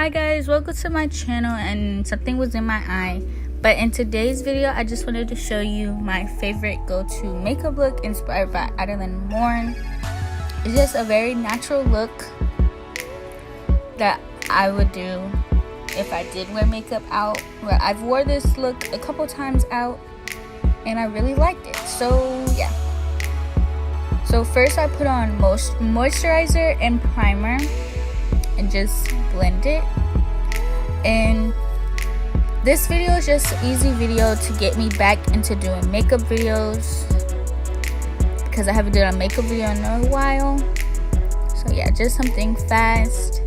Hi guys, welcome to my channel. And something was in my eye, but in today's video I just wanted to show you my favorite go-to makeup look inspired by Adelaine Morin. It's just a very natural look that I would do if I did wear makeup out. Well, I've wore this look a couple times out and I really liked it, so yeah. So first I put on moisturizer and primer and just blend it. And this video is just an easy video to get me back into doing makeup videos because I haven't done a makeup video in a while. So yeah, just something fast,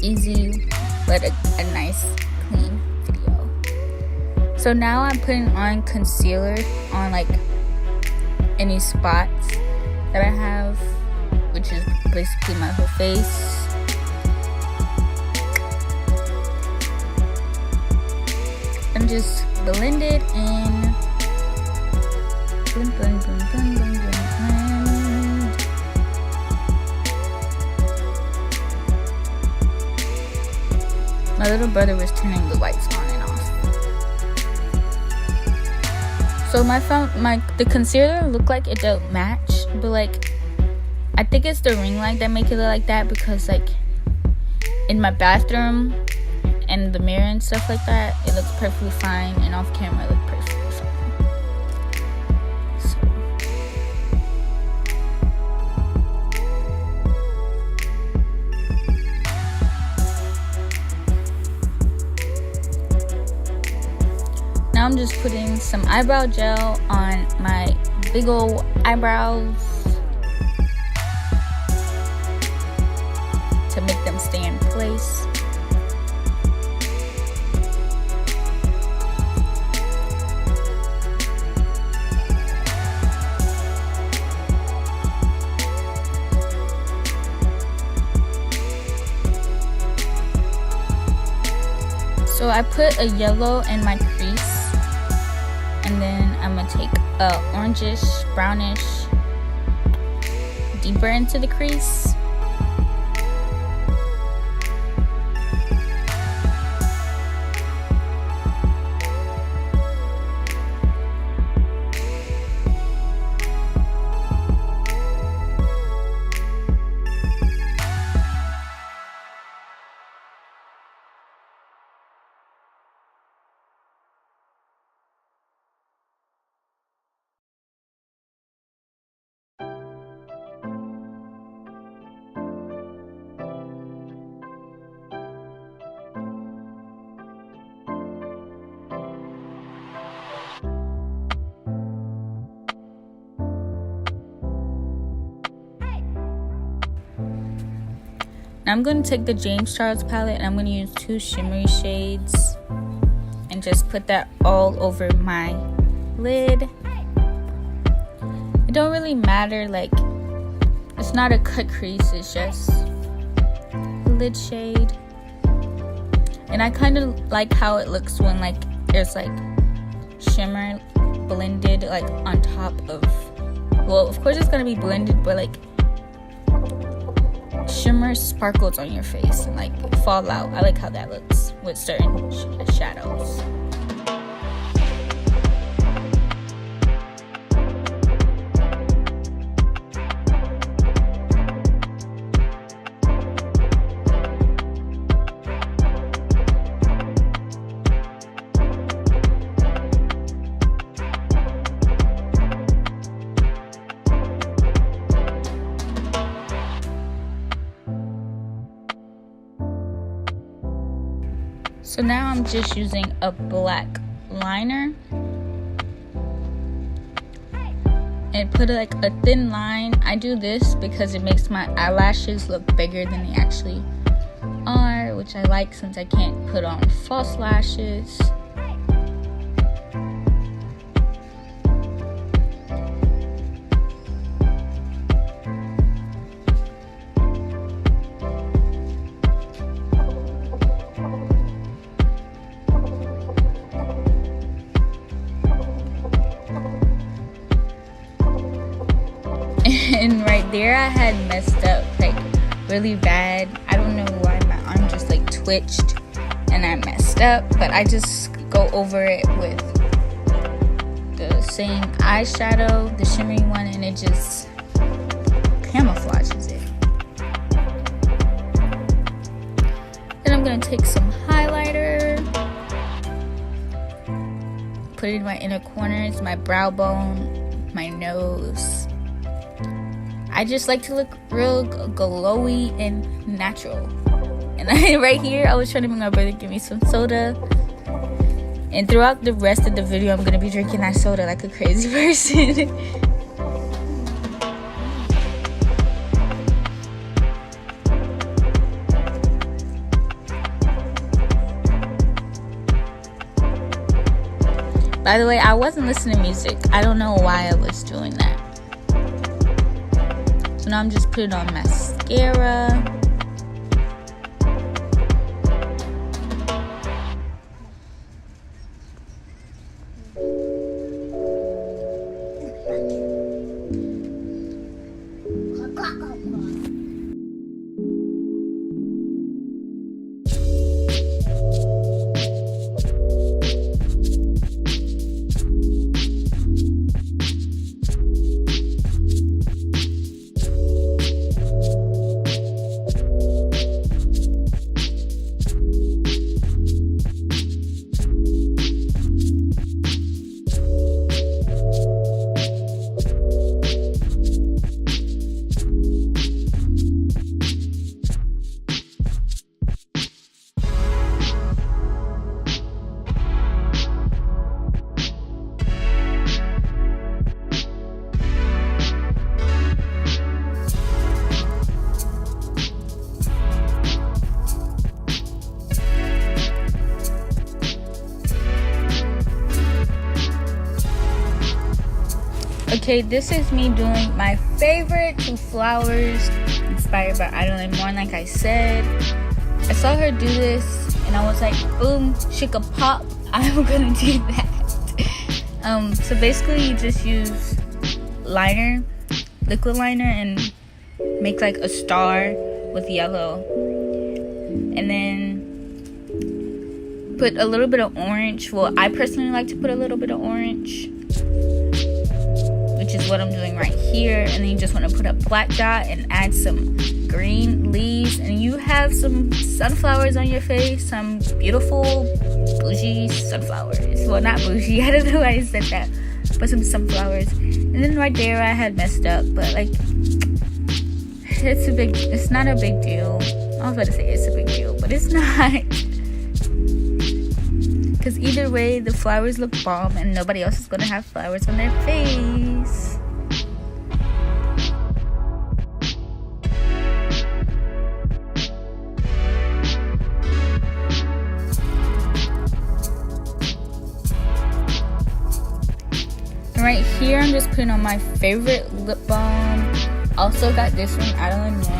easy, but a nice clean video. So now I'm putting on concealer on like any spots that I have, which is basically my whole face. And just blend it in. Blend, blend, blend, blend, blend, blend. My little brother was turning the lights on and off. So the concealer looked like it don't match, but like I think it's the ring light that make it look like that, because like in my bathroom and the mirror and stuff like that, it looks perfectly fine, and off camera it looked perfectly fine. So now I'm just putting some eyebrow gel on my big old eyebrows to make them stay in place. So I put a yellow in my crease, and then I'm gonna take a orangish, brownish deeper into the crease. I'm going to take the James Charles palette and I'm going to use two shimmery shades and just put that all over my lid. It don't really matter, like it's not a cut crease, it's just a lid shade. And I kind of like how it looks when like there's like shimmer blended like on top of, well of course it's going to be blended, but like shimmer sparkles on your face and like fall out. I like how that looks with certain shadows. So now I'm just using a black liner and put like a thin line. I do this because it makes my eyelashes look bigger than they actually are, which I like since I can't put on false lashes. And right there I had messed up like really bad. I don't know why my arm just like twitched and I messed up, but I just go over it with the same eyeshadow, the shimmery one, and it just camouflages it. Then I'm gonna take some highlighter, put it in my inner corners, my brow bone, my nose. I just like to look real glowy and natural. And right here, I was trying to make my brother give me some soda. And throughout the rest of the video, I'm gonna be drinking that soda like a crazy person. By the way, I wasn't listening to music. I don't know why I was doing that. So now I'm just putting on mascara. Okay, this is me doing my favorite two flowers inspired by Adelaine Morin. Like I said, I saw her do this and I was like, boom, shika pop, I'm gonna do that. So basically you just use liner, liquid liner, and make like a star with yellow, and then put a little bit of orange. Well, I personally like to put a little bit of orange, which is what I'm doing right here. And then you just want to put a black dot and add some green leaves, and you have some sunflowers on your face, some beautiful bougie sunflowers. Well, not bougie, I don't know why I said that, but some sunflowers. And then right there I had messed up, but like it's not a big deal. I was about to say it's a big deal, but it's not. Because either way, the flowers look bomb and nobody else is going to have flowers on their face. Right here, I'm just putting on my favorite lip balm. Also got this from Adelaine Morin.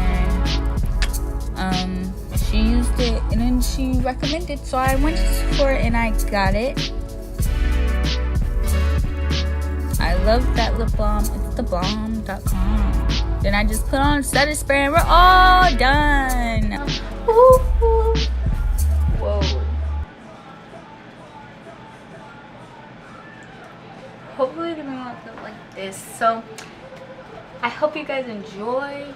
She used it and then she recommended, so I went to the store and I got it. I love that lip balm. It's thebomb.com. Then I just put on setting spray and we're all done. Woo-hoo. Whoa. Hopefully the room won't look like this. So I hope you guys enjoy.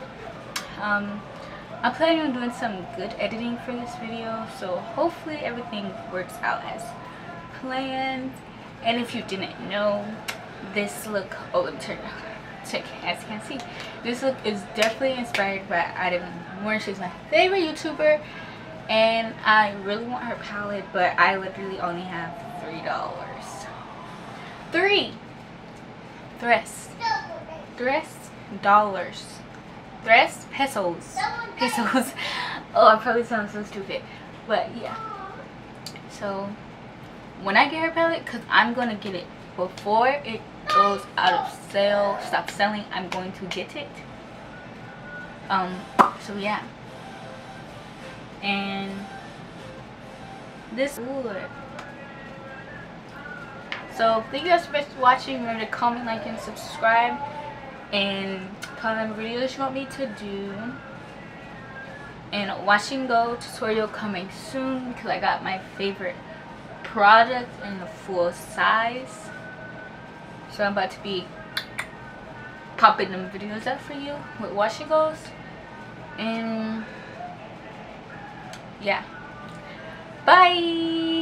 I'm planning on doing some good editing for this video, so hopefully everything works out as planned. And if you didn't know, this look, oh, let me turn it on. Check, as you can see, this look is definitely inspired by Adelaine Morin. She's my favorite YouTuber, and I really want her palette, but I literally only have $3. Pesos. Oh, I probably sound so stupid, but yeah. So when I get her palette, because I'm gonna get it before it goes out of sale, stop selling, I'm going to get it. So yeah. And this cooler. So thank you guys so much for watching. Remember to comment, like, and subscribe, and comment on videos you want me to do. and wash and go tutorial coming soon, because I got my favorite product in the full size. So I'm about to be popping them videos up for you with wash and goes. And yeah, bye.